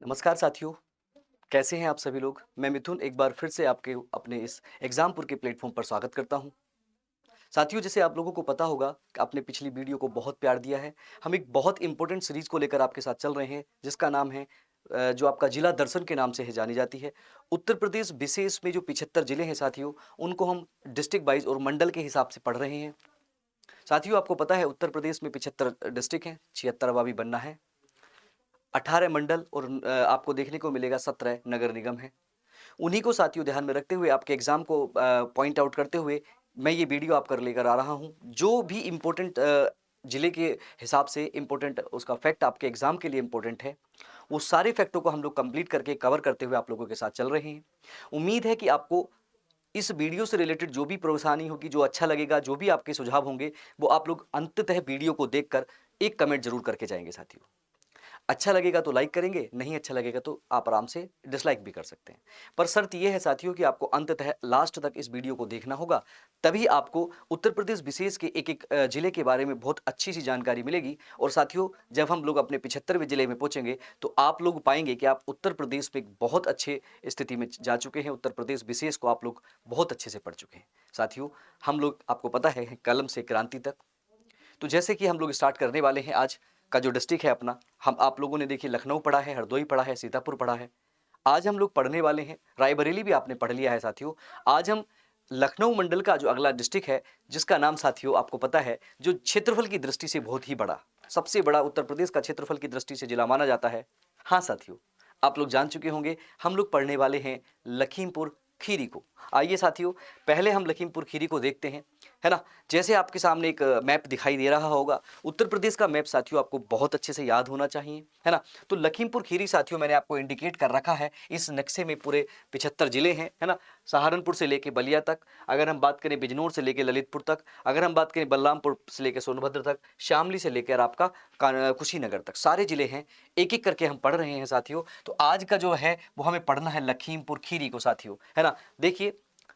नमस्कार साथियों, कैसे हैं आप सभी लोग? मैं मिथुन एक बार फिर से आपके अपने इस एग्ज़ामपुर के प्लेटफ़ॉर्म पर स्वागत करता हूं। साथियों, जैसे आप लोगों को पता होगा कि आपने पिछली वीडियो को बहुत प्यार दिया है। हम एक बहुत इम्पोर्टेंट सीरीज़ को लेकर आपके साथ चल रहे हैं, जिसका नाम है जो आपका जिला दर्शन के नाम से है जानी जाती है। उत्तर प्रदेश विशेष में जो 75 जिले हैं साथियों, उनको हम डिस्ट्रिक्ट वाइज़ और मंडल के हिसाब से पढ़ रहे हैं। साथियों, आपको पता है उत्तर प्रदेश में 75 डिस्ट्रिक्ट हैं, 76वां भी बनना है। 18 मंडल और आपको देखने को मिलेगा 17 नगर निगम हैं। उन्हीं को साथियों ध्यान में रखते हुए आपके एग्जाम को पॉइंट आउट करते हुए मैं ये वीडियो आप कर लेकर आ रहा हूँ। जो भी इम्पोर्टेंट जिले के हिसाब से इम्पोर्टेंट उसका फैक्ट आपके एग्जाम के लिए इम्पोर्टेंट है, वो सारे फैक्टों को हम लोग कंप्लीट करके कवर करते हुए आप लोगों के साथ चल रहे हैं। उम्मीद है कि आपको इस वीडियो से रिलेटेड जो भी परेशानी होगी, जो अच्छा लगेगा, जो भी आपके सुझाव होंगे, वो आप लोग अंततः वीडियो को देखकर एक कमेंट जरूर करके जाएंगे साथियों। अच्छा लगेगा तो लाइक करेंगे, नहीं अच्छा लगेगा तो आप आराम से डिसलाइक भी कर सकते हैं। पर शर्त यह है साथियों कि आपको अंततः लास्ट तक इस वीडियो को देखना होगा, तभी आपको उत्तर प्रदेश विशेष के एक-एक जिले के बारे में बहुत अच्छी सी जानकारी मिलेगी। और साथियों, जब हम लोग अपने 75वें जिले में पहुंचेंगे, तो आप लोग पाएंगे कि आप उत्तर प्रदेश में एक बहुत अच्छे स्थिति में जा चुके हैं। उत्तर प्रदेश विशेष को आप लोग बहुत अच्छे से पढ़ चुके हैं। साथियों, हम लोग आपको पता है कलम से क्रांति तक। तो जैसे कि हम लोग स्टार्ट करने वाले हैं आज का जो डिस्ट्रिक्ट है अपना, हम आप लोगों ने देखिए लखनऊ पढ़ा है, हरदोई पढ़ा है, सीतापुर पढ़ा है। आज हम लोग पढ़ने वाले हैं रायबरेली भी आपने पढ़ लिया है साथियों। आज हम लखनऊ मंडल का जो अगला डिस्ट्रिक्ट है, जिसका नाम साथियों आपको पता है, जो क्षेत्रफल की दृष्टि से बहुत ही बड़ा, सबसे बड़ा उत्तर प्रदेश का क्षेत्रफल की दृष्टि से जिला माना जाता है। हाँ साथियों, आप लोग जान चुके होंगे, हम लोग पढ़ने वाले हैं लखीमपुर खीरी को। आइए साथियों, पहले हम लखीमपुर खीरी को देखते हैं, है ना। जैसे आपके सामने एक मैप दिखाई दे रहा होगा, उत्तर प्रदेश का मैप साथियों आपको बहुत अच्छे से याद होना चाहिए, है ना। तो लखीमपुर खीरी साथियों मैंने आपको इंडिकेट कर रखा है। इस नक्शे में पूरे 75 जिले हैं, है ना। सहारनपुर से लेके बलिया तक, अगर हम बात करें बिजनौर से लेके ललितपुर तक, अगर हम बात करें बलरामपुर से लेके सोनभद्र तक, शामली से लेकर आपका कुशीनगर तक, सारे जिले हैं। एक एक करके हम पढ़ रहे हैं साथियों। तो आज का जो है वो हमें पढ़ना है लखीमपुर खीरी को साथियों, है ना। देखिए,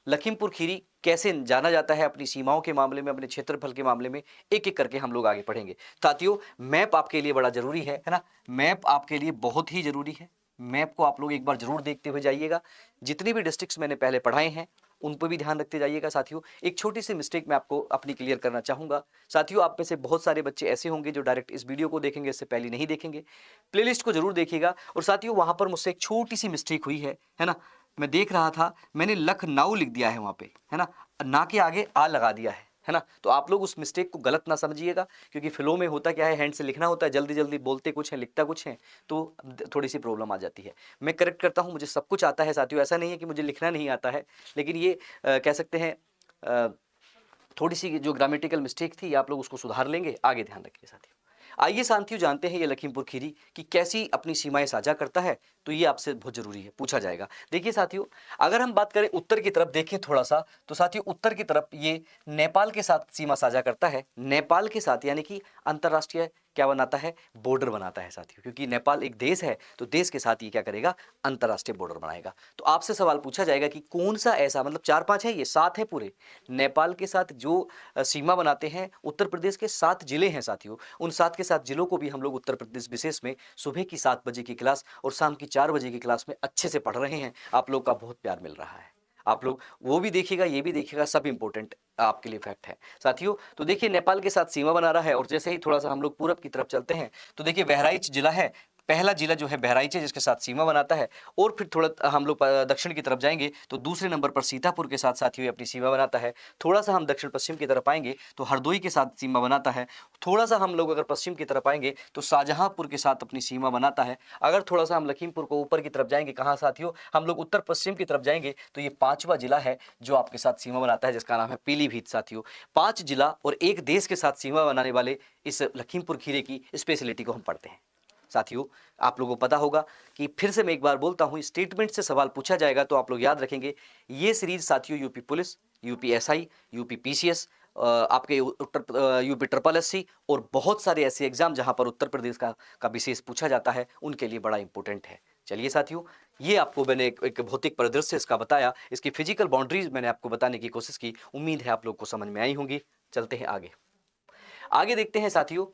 लखीमपुर खीरी कैसे जाना जाता है अपनी सीमाओं के मामले में, अपने क्षेत्रफल के मामले में, एक एक करके हम लोग आगे पढ़ेंगे साथियों। मैप आपके लिए बड़ा जरूरी है ना। मैप आपके लिए बहुत ही जरूरी है। मैप को आप लोग एक बार जरूर देखते हुए जाइएगा। जितने भी डिस्ट्रिक्ट्स मैंने पहले पढ़ाए हैं, उन पर भी ध्यान रखते जाइएगा साथियों। एक छोटी सी मिस्टेक मैं आपको अपनी क्लियर करना चाहूंगा साथियों। आप में से बहुत सारे बच्चे ऐसे होंगे जो डायरेक्ट इस वीडियो को देखेंगे, इससे पहले नहीं देखेंगे। प्लेलिस्ट को जरूर देखिएगा। और साथियों, वहां पर मुझसे एक छोटी सी मिस्टेक हुई है ना। मैं देख रहा था, मैंने लखनऊ लिख दिया है वहां पे, है ना, ना के आगे आ लगा दिया है ना। तो आप लोग उस मिस्टेक को गलत ना समझिएगा, क्योंकि फ्लो में होता क्या है, हैंड से लिखना होता है, जल्दी जल्दी बोलते कुछ है लिखता कुछ है, तो थोड़ी सी प्रॉब्लम आ जाती है। मैं करेक्ट करता हूँ, मुझे सब कुछ आता है साथियों, ऐसा नहीं है कि मुझे लिखना नहीं आता है। लेकिन ये कह सकते हैं थोड़ी सी जो ग्रामेटिकल मिस्टेक थी, आप लोग उसको सुधार लेंगे। आगे ध्यान रखिए साथियों। आइए साथियों, जानते हैं ये लखीमपुर खीरी कि कैसी अपनी सीमाएं साझा करता है। तो ये आपसे बहुत जरूरी है, पूछा जाएगा। देखिए साथियों, अगर हम बात करें उत्तर की तरफ देखें थोड़ा सा, तो साथियों उत्तर की तरफ ये नेपाल के साथ सीमा साझा करता है। नेपाल के साथ, यानी कि अंतर्राष्ट्रीय क्या बनाता है, बॉर्डर बनाता है साथियों। क्योंकि नेपाल एक देश है, तो देश के साथ ये क्या करेगा, अंतर्राष्ट्रीय बॉर्डर बनाएगा। तो आपसे सवाल पूछा जाएगा कि कौन सा ऐसा, मतलब 4-5 है, ये 7 है पूरे, नेपाल के साथ जो सीमा बनाते हैं उत्तर प्रदेश के 7 जिले हैं साथियों। उन 7 के 7 जिलों को भी हम लोग उत्तर प्रदेश विशेष में सुबह की 7 बजे की क्लास और शाम की 4 बजे की क्लास में अच्छे से पढ़ रहे हैं। आप लोग का बहुत प्यार मिल रहा है। आप लोग वो भी देखिएगा, ये भी देखिएगा, सब इंपॉर्टेंट आपके लिए फैक्ट है साथियों। तो देखिए, नेपाल के साथ सीमा बना रहा है। और जैसे ही थोड़ा सा हम लोग पूरब की तरफ चलते हैं, तो देखिए बहराइच जिला है, पहला जिला जो है बहराइच है, जिसके साथ सीमा बनाता है। और फिर थोड़ा हम लोग दक्षिण की तरफ जाएंगे, तो दूसरे नंबर पर सीतापुर के साथ साथियों अपनी सीमा बनाता है। थोड़ा सा हम दक्षिण पश्चिम की तरफ आएंगे तो हरदोई के साथ सीमा बनाता है। थोड़ा सा हम लोग अगर पश्चिम की तरफ आएंगे तो शाहजहांपुर के साथ अपनी सीमा बनाता है। अगर थोड़ा सा हम लखीमपुर को ऊपर की तरफ जाएंगे, कहाँ साथियों, हम लोग उत्तर पश्चिम की तरफ जाएंगे, तो ये 5वां जिला है जो आपके साथ सीमा बनाता है, जिसका नाम है पीलीभीत साथियों। 5 जिला और एक देश के साथ सीमा बनाने वाले इस लखीमपुर खीरे की स्पेशलिटी को हम पढ़ते हैं साथियों। आप लोगों को पता होगा कि फिर से मैं एक बार बोलता हूं, स्टेटमेंट से सवाल पूछा जाएगा तो आप लोग याद रखेंगे। ये सीरीज साथियों UP police, UP SI, UP PCS, आपके उत्तर यूपी ट्रिपल एससी और बहुत सारे ऐसे एग्जाम जहां पर उत्तर प्रदेश का विशेष पूछा जाता है, उनके लिए बड़ा इंपॉर्टेंट है। चलिए साथियों, ये आपको मैंने एक भौतिक परिदृश्य इसका बताया, इसकी फिजिकल बाउंड्रीज मैंने आपको बताने की कोशिश की। उम्मीद है आप लोग को समझ में आई होंगी। चलते हैं आगे। आगे देखते हैं साथियों,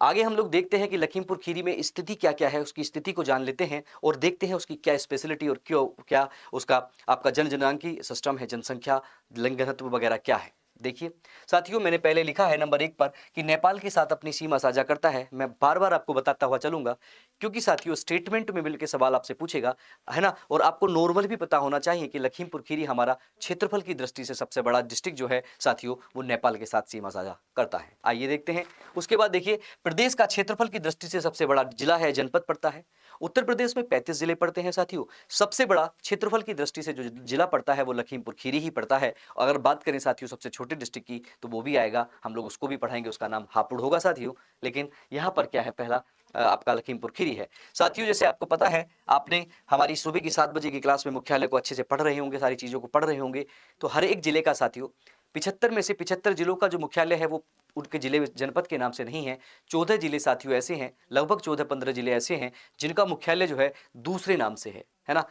आगे हम लोग देखते हैं कि लखीमपुर खीरी में स्थिति क्या-क्या है, उसकी स्थिति को जान लेते हैं और देखते हैं उसकी क्या स्पेशलिटी और क्यों क्या उसका आपका जनगणनांकी सिस्टम है, जनसंख्या, लिंग घनत्व वगैरह क्या है। देखिए साथियों, मैंने पहले लिखा है नंबर 1 पर कि नेपाल के साथ अपनी सीमा साझा करता है। मैं बार-बार आपको बताता हुआ चलूँगा क्योंकि साथियों स्टेटमेंट में मिलके सवाल आपसे पूछेगा, है ना? और आपको नॉर्मल भी पता होना चाहिए कि लखीमपुर खीरी हमारा क्षेत्रफल की दृष्टि से सबसे बड़ा डिस्ट्रिक्ट जो है साथियों, वो नेपाल के साथ सीमा साझा करता है। आइए देखते हैं। उसके बाद देखिए, प्रदेश का क्षेत्रफल की दृष्टि से सबसे बड़ा जिला है, जनपद पड़ता है। उत्तर प्रदेश में 35 जिले पड़ते हैं साथियों। सबसे बड़ा क्षेत्रफल की दृष्टि से जो जिला पड़ता है वो लखीमपुर खीरी ही पड़ता है। अगर बात करें साथियों सबसे छोटे डिस्ट्रिक्ट की, तो वो भी आएगा, हम लोग उसको भी पढ़ाएंगे, उसका नाम हापुड़ होगा साथियों। लेकिन यहाँ पर क्या है, पहला आपका लखीमपुर खीरी है। साथियों जैसे आपको पता है, आपने हमारी सुबह की 7 बजे की क्लास में मुख्यालय को अच्छे से पढ़ रहे होंगे, सारी चीज़ों को पढ़ रहे होंगे। तो हर एक जिले का साथियों 75 में से 75 जिलों का जो मुख्यालय है वो उनके जिले जनपद के नाम से नहीं है। 14 जिले साथियों ऐसे हैं, लगभग 14-15 जिले ऐसे हैं जिनका मुख्यालय जो है दूसरे नाम से है ना?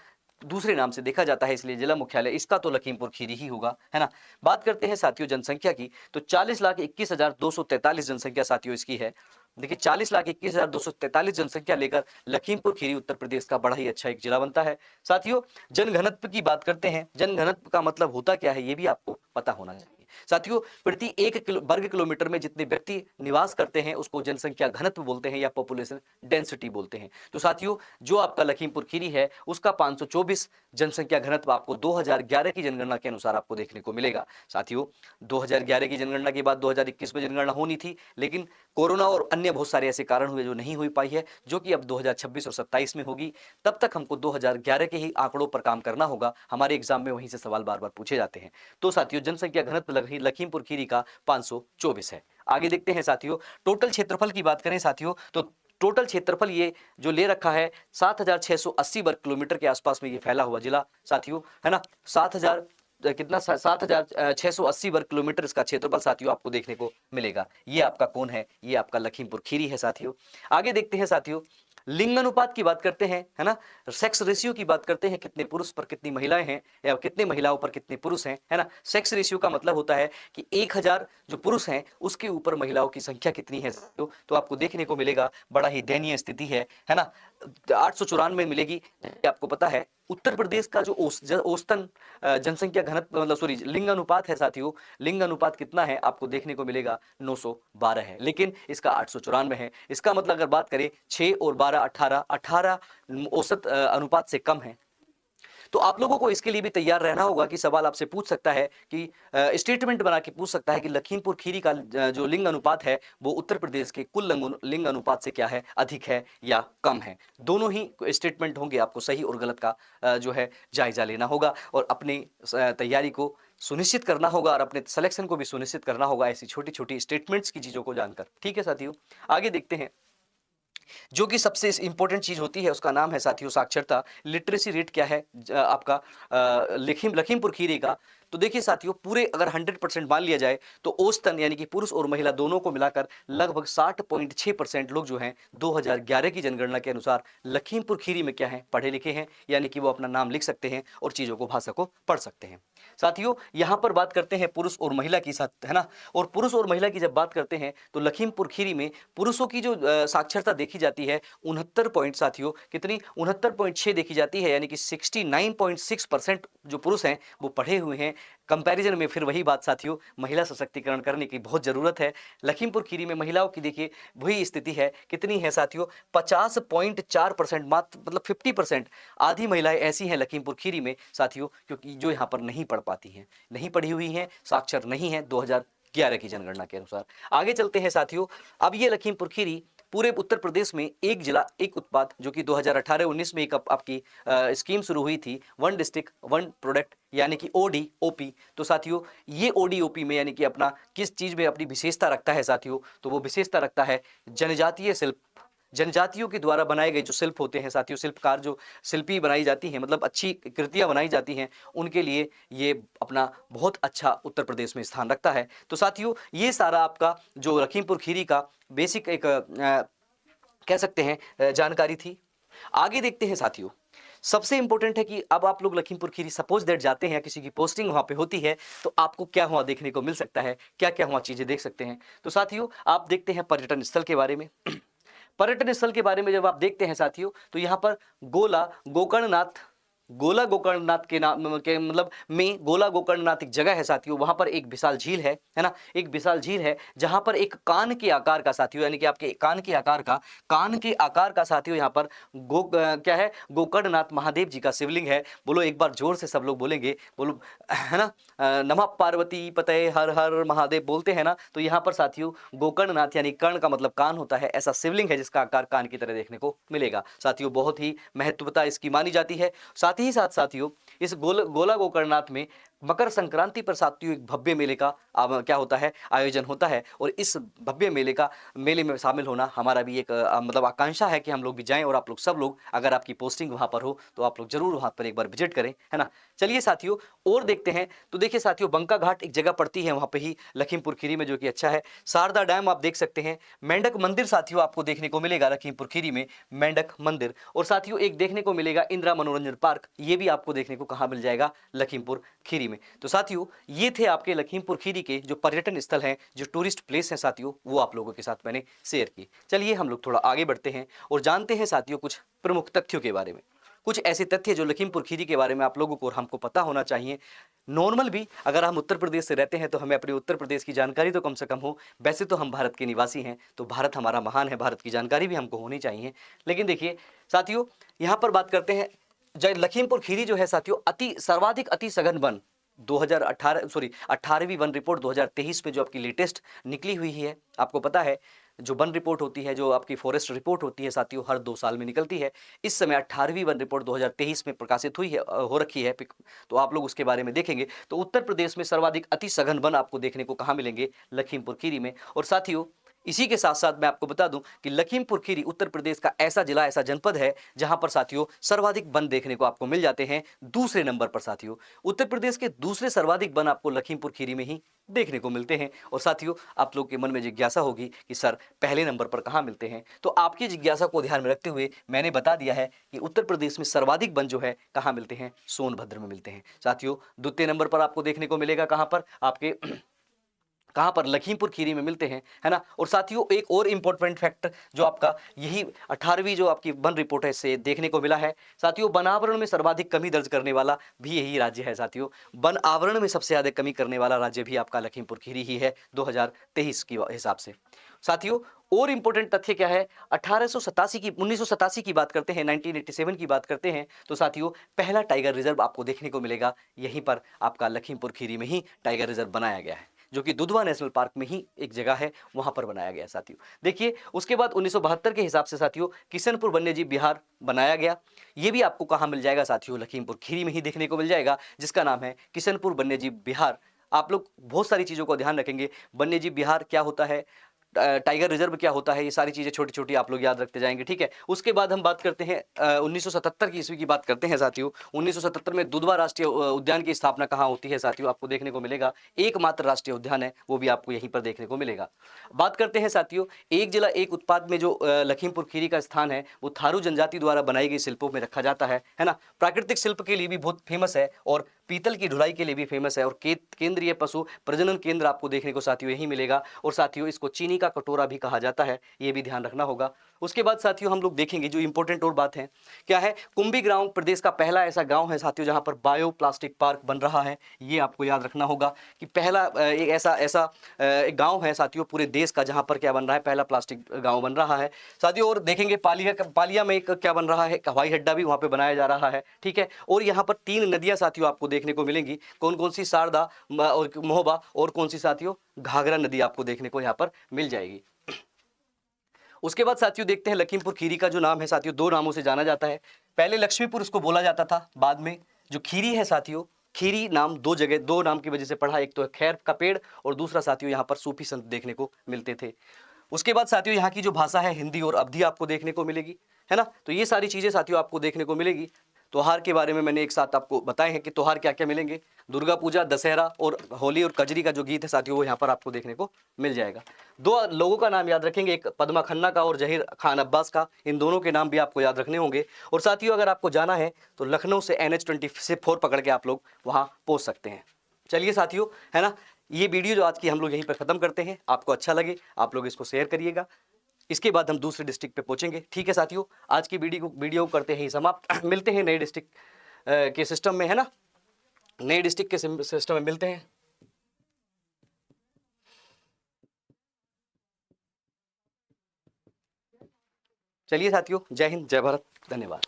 दूसरे नाम से देखा जाता है, इसलिए जिला मुख्यालय इसका तो लखीमपुर खीरी ही होगा, है ना? बात करते हैं साथियों जनसंख्या की, तो 40,21,243 जनसंख्या साथियों इसकी है। देखिए 40,21,243 जनसंख्या लेकर लखीमपुर खीरी उत्तर प्रदेश का बड़ा ही अच्छा एक जिला बनता है। साथियों जनघनत्व की बात करते हैं, जनघनत्व का मतलब होता क्या है ये भी आपको पता होना चाहिए। साथियों प्रति 1 वर्ग किलोमीटर में जितने व्यक्ति निवास करते हैं उसको जनसंख्या घनत्व बोलते हैं या पॉपुलेशन डेंसिटी बोलते हैं। तो साथियों जो आपका लखीमपुर खीरी है उसका 524 जनसंख्या घनत्व आपको 2011 की जनगणना के अनुसार आपको देखने को मिलेगा। साथियों 2011 की जनगणना के बाद 2021 में जनगणना होनी थी, लेकिन कोरोना और अन्य बहुत सारे ऐसे कारण हुए जो नहीं हो पाई है, जो कि अब 2026 और 27 में होगी। तब तक हमको 2011 के ही आंकड़ों पर काम करना होगा, हमारे एग्जाम में वहीं से सवाल बार बार पूछे जाते हैं। तो साथियों जनसंख्या घनत्व लखीमपुर खीरी का 524 है। आगे देखते हैं साथियों, टोटल क्षेत्रफल की बात करें साथियों, तो टोटल क्षेत्रफल ये जो ले रखा है 7,680 वर्ग किलोमीटर के आसपास में ये फैला हुआ जिला साथियों, है ना? 7,000 कितना 7,680 वर्ग किलोमीटर इसका क्षेत्रफल साथियों आपको देखने को मिलेगा। ये आपका कौन है? ये आपका लखीमपुर खीरी है साथियों। आगे देखते हैं साथियों, लिंग अनुपात की बात करते हैं, है ना? सेक्स रेशियो की बात करते हैं, कितने पुरुष पर कितनी महिलाएं हैं या कितने महिलाओं पर कितने पुरुष हैं, है ना? सेक्स रेशियो का मतलब होता है कि 1000 जो पुरुष हैं उसके ऊपर महिलाओं की संख्या कितनी है। तो आपको देखने को मिलेगा बड़ा ही दयनीय स्थिति है ना? 894 मिलेगी। आपको पता है उत्तर प्रदेश का जो औसतन जनसंख्या घनत्व मतलब सॉरी लिंग अनुपात है साथियों, लिंग अनुपात कितना है आपको देखने को मिलेगा 912 है, लेकिन इसका 894 है। इसका मतलब अगर बात करें 6 और 12 18 18 औसत अनुपात से कम है। तो आप लोगों को इसके लिए भी तैयार रहना होगा कि सवाल आपसे पूछ सकता है कि स्टेटमेंट बना के पूछ सकता है कि लखीमपुर खीरी का जो लिंग अनुपात है वो उत्तर प्रदेश के कुल लिंग अनुपात से क्या है, अधिक है या कम है। दोनों ही स्टेटमेंट होंगे, आपको सही और गलत का जो है जायजा लेना होगा और अपनी तैयारी को सुनिश्चित करना होगा और अपने सिलेक्शन को भी सुनिश्चित करना होगा ऐसी छोटी छोटी स्टेटमेंट्स की चीज़ों को जानकर। ठीक है साथियों, आगे देखते हैं। जो कि सबसे इंपॉर्टेंट चीज होती है उसका नाम है साथियों साक्षरता। लिटरेसी रेट क्या है आपका लखीमपुर खीरी का? तो देखिए साथियों पूरे अगर 100% मान लिया जाए तो औसतन यानी कि पुरुष और महिला दोनों को मिलाकर लगभग 60.6% लोग जो हैं 2011 की जनगणना के अनुसार लखीमपुर खीरी में क्या है, पढ़े लिखे हैं, यानी कि वो अपना नाम लिख सकते हैं और चीजों को भाषा को पढ़ सकते हैं। साथियों यहाँ पर बात करते हैं पुरुष और महिला की साथ, है ना? और पुरुष और महिला की जब बात करते हैं तो लखीमपुर खीरी में पुरुषों की जो साक्षरता देखी जाती है 69 पॉइंट साथियों कितनी 69.6 देखी जाती है, यानी कि 69.6% जो पुरुष हैं वो पढ़े हुए हैं। कंपैरिजन में फिर वही बात साथियों, महिला सशक्तिकरण करने की बहुत जरूरत है। लखीमपुर खीरी में महिलाओं की देखिए वही स्थिति है, कितनी है साथियों 50.4%, मात्र मतलब 50%। आधी महिलाएं ऐसी हैं लखीमपुर खीरी में साथियों क्योंकि जो यहाँ पर नहीं पढ़ पाती हैं, नहीं पढ़ी हुई हैं, साक्षर नहीं है 2011 की जनगणना के अनुसार। आगे चलते हैं साथियों, अब ये लखीमपुर खीरी पूरे उत्तर प्रदेश में एक जिला एक उत्पाद, जो कि 2018-19 में एक आपकी स्कीम शुरू हुई थी, वन डिस्ट्रिक्ट वन प्रोडक्ट यानी कि ओडी ओपी। तो साथियों ये ओडी ओपी में यानी कि अपना किस चीज में अपनी विशेषता रखता है साथियों, तो वो विशेषता रखता है जनजातीय शिल्प। जनजातियों के द्वारा बनाए गए जो शिल्प होते हैं साथियों, शिल्पकार जो शिल्पी बनाई जाती हैं, मतलब अच्छी कृतियां बनाई जाती हैं, उनके लिए ये अपना बहुत अच्छा उत्तर प्रदेश में स्थान रखता है। तो साथियों ये सारा आपका जो लखीमपुर खीरी का बेसिक एक कह सकते हैं जानकारी थी। आगे देखते हैं साथियों, सबसे इंपॉर्टेंट है कि अब आप लोग लखीमपुर खीरी सपोज दैट जाते हैं, किसी की पोस्टिंग वहाँ पे होती है, तो आपको क्या वहाँ देखने को मिल सकता है, क्या क्या वहाँ चीज़ें देख सकते हैं। तो साथियों आप देखते हैं पर्यटन स्थल के बारे में। पर्यटन स्थल के बारे में जब आप देखते हैं साथियों, तो यहाँ पर गोला गोकर्णनाथ के नाम के मतलब में गोला गोकर्णनाथ एक जगह है साथियों, वहां पर एक विशाल झील है ना, एक विशाल झील है जहां पर एक कान के आकार का साथियों, यानी कि आपके कान के आकार का साथियों यहाँ पर क्या है, गोकर्णनाथ महादेव जी का शिवलिंग है। बोलो एक बार जोर से सब लोग बोलेंगे, बोलो है ना, नमः पार्वती पतये हर हर महादेव बोलते हैं ना। तो यहाँ पर साथियों गोकर्णनाथ यानी कर्ण का मतलब कान होता है, ऐसा शिवलिंग है जिसका आकार कान की तरह देखने को मिलेगा साथियों। बहुत ही महत्वता इसकी मानी जाती है। साथ ही साथ साथियों इस गोला गोकर्णनाथ में मकर संक्रांति पर साथियों एक भव्य मेले का क्या होता है, आयोजन होता है। और इस भव्य मेले में शामिल होना हमारा भी एक मतलब आकांक्षा है कि हम लोग भी जाएं, और आप लोग सब लोग, अगर आपकी पोस्टिंग वहां पर हो तो आप लोग जरूर वहां पर एक बार विजिट करें, है ना। चलिए साथियों और देखते हैं। तो देखिए साथियों बंका घाट एक जगह पड़ती है वहां पे ही लखीमपुर खीरी में, जो कि अच्छा है। शारदा डैम आप देख सकते हैं। मेंढक मंदिर साथियों आपको देखने को मिलेगा लखीमपुर खीरी में, मेंढक मंदिर। और साथियों एक देखने को मिलेगा इंदिरा मनोरंजन पार्क, ये भी आपको देखने को कहाँ मिल जाएगा, लखीमपुर खीरी में। तो साथियों ये थे आपके लखीमपुर खीरी के जो पर्यटन स्थल हैं, जो टूरिस्ट प्लेस हैं साथियों, वो आप लोगों के साथ मैंने शेयर किए। चलिए हम लोग थोड़ा आगे बढ़ते हैं और जानते हैं साथियों कुछ प्रमुख तथ्यों के बारे में, कुछ ऐसे तथ्य जो लखीमपुर खीरी के बारे में आप लोगों को और हमको पता होना चाहिए। नॉर्मल भी अगर हम उत्तर प्रदेश से रहते हैं तो हमें अपने उत्तर प्रदेश की जानकारी तो कम से कम हो। वैसे तो हम भारत के निवासी हैं, तो भारत हमारा महान है, भारत की जानकारी भी हमको होनी चाहिए। लेकिन देखिए साथियों यहाँ पर बात करते हैं, लखीमपुर खीरी जो है साथियों सर्वाधिक अति सघन वन 18वीं वन रिपोर्ट 2023 में जो आपकी लेटेस्ट निकली हुई है। आपको पता है जो वन रिपोर्ट होती है, जो आपकी फॉरेस्ट रिपोर्ट होती है साथियों, हर 2 साल में निकलती है। इस समय 18वीं वन रिपोर्ट 2023 में प्रकाशित हुई है, हो रखी है, तो आप लोग उसके बारे में देखेंगे। तो उत्तर प्रदेश में सर्वाधिक अति सघन वन आपको देखने को कहाँ मिलेंगे, लखीमपुर खीरी में। और साथियों इसी के साथ साथ मैं आपको बता दूं कि लखीमपुर खीरी उत्तर प्रदेश का ऐसा जिला, ऐसा जनपद है जहां पर साथियों सर्वाधिक वन देखने को आपको मिल जाते हैं। दूसरे नंबर पर साथियों उत्तर प्रदेश के दूसरे सर्वाधिक वन आपको लखीमपुर खीरी में ही देखने को मिलते हैं। और साथियों आप लोग के मन में जिज्ञासा होगी कि सर पहले नंबर पर कहां मिलते हैं, तो आपकी जिज्ञासा को ध्यान में रखते हुए मैंने बता दिया है कि उत्तर प्रदेश में सर्वाधिक वन जो है कहां मिलते हैं, सोनभद्र में मिलते हैं साथियों। द्वितीय नंबर पर आपको देखने को मिलेगा कहां पर, आपके कहां पर, लखीमपुर खीरी में मिलते हैं, है ना। और साथियों एक और इंपॉर्टेंट फैक्ट जो आपका यही 18वीं जो आपकी वन रिपोर्ट है से देखने को मिला है साथियों, वन आवरण में सर्वाधिक कमी दर्ज करने वाला भी यही राज्य है साथियों। वन आवरण में सबसे ज्यादा कमी करने वाला राज्य भी आपका लखीमपुर खीरी ही है 2023 की हिसाब से साथियों। और इंपॉर्टेंट तथ्य क्या है, 1987 की बात करते हैं, 1987 की बात करते हैं, तो साथियों पहला टाइगर रिजर्व आपको देखने को मिलेगा यहीं पर, आपका लखीमपुर खीरी में ही टाइगर रिजर्व बनाया गया है, जो कि दुधवा नेशनल पार्क में ही एक जगह है, वहां पर बनाया गया साथियों। देखिए उसके बाद 1972 के हिसाब से साथियों किशनपुर वन्यजीव विहार बनाया गया। ये भी आपको कहाँ मिल जाएगा साथियों, लखीमपुर खीरी में ही देखने को मिल जाएगा, जिसका नाम है किशनपुर वन्यजीव विहार। आप लोग बहुत सारी चीजों को ध्यान रखेंगे, वन्यजीव विहार क्या होता है, टाइगर रिजर्व क्या होता है, ये सारी चीजें छोटी छोटी आप लोग याद रखते जाएंगे, ठीक है। उसके बाद हम बात करते हैं 1977 की ईस्वी की बात करते हैं साथियों। 1977 में दुधवा राष्ट्रीय उद्यान की स्थापना कहाँ होती है साथियों, आपको देखने को मिलेगा, एकमात्र राष्ट्रीय उद्यान है, वो भी आपको यहीं पर देखने को मिलेगा। बात करते हैं साथियों एक जिला एक उत्पाद में जो लखीमपुर खीरी का स्थान है, वो थारू जनजाति द्वारा बनाई गई शिल्पों में रखा जाता है ना। प्राकृतिक शिल्प के लिए भी बहुत फेमस है, और पीतल की ढुलाई के लिए भी फेमस है, और केंद्रीय पशु प्रजनन केंद्र आपको देखने को साथियों यही मिलेगा। और साथियों इसको चीनी का कटोरा भी कहा जाता है, ये भी ध्यान रखना होगा। उसके बाद साथियों हम लोग देखेंगे जो इंपॉर्टेंट और बात है क्या है, कुंभी गांव प्रदेश का पहला ऐसा गांव है साथियों जहां पर बायो प्लास्टिक पार्क बन रहा है। ये आपको याद रखना होगा कि पहला एक ऐसा एक गांव है साथियों पूरे देश का जहां पर क्या बन रहा है, पहला प्लास्टिक गांव बन रहा है साथियों। और देखेंगे पालिया में एक क्या बन रहा है, हवाई अड्डा भी वहां पे बनाया जा रहा है, ठीक है। और यहाँ पर 3 नदियां साथियों आपको देखने को मिलेंगी, कौन कौन सी, शारदा और महोबा, और कौन सी साथियों, घाघरा नदी आपको देखने को यहाँ पर मिल जाएगी। उसके बाद साथियों देखते हैं लखीमपुर खीरी का जो नाम है साथियों 2 नामों से जाना जाता है। पहले लक्ष्मीपुर उसको बोला जाता था, बाद में जो खीरी है साथियों, खीरी नाम 2 नाम की वजह से पढ़ा, एक तो है खैर का पेड़, और दूसरा साथियों यहाँ पर सूफी संत देखने को मिलते थे। उसके बाद साथियों यहाँ की जो भाषा है हिंदी और अवधी आपको देखने को मिलेगी, है ना। तो ये सारी चीजें साथियों आपको देखने को मिलेगी। त्योहार के बारे में मैंने एक साथ आपको बताए हैं कि त्योहार क्या क्या मिलेंगे। दुर्गा पूजा, दशहरा और होली और कजरी का जो गीत है साथियों वो यहाँ पर आपको देखने को मिल जाएगा। दो लोगों का नाम याद रखेंगे, एक पद्मा खन्ना का और जहीर खान अब्बास का। इन दोनों के नाम भी आपको याद रखने होंगे। और साथियों अगर आपको जाना है तो लखनऊ से NH-24 पकड़ के आप लोग वहाँ पहुँच सकते हैं। चलिए साथियों, है ना, ये वीडियो जो आज की हम लोग यहीं पर ख़त्म करते हैं। आपको अच्छा लगे आप लोग इसको शेयर करिएगा। इसके बाद हम दूसरे डिस्ट्रिक्ट पे पहुंचेंगे। ठीक है साथियों, आज की वीडियो को करते हैं समाप्त। मिलते हैं नए डिस्ट्रिक्ट के सिस्टम में, है ना, नए डिस्ट्रिक्ट के सिस्टम में मिलते हैं। चलिए साथियों, जय हिंद, जय भारत, धन्यवाद।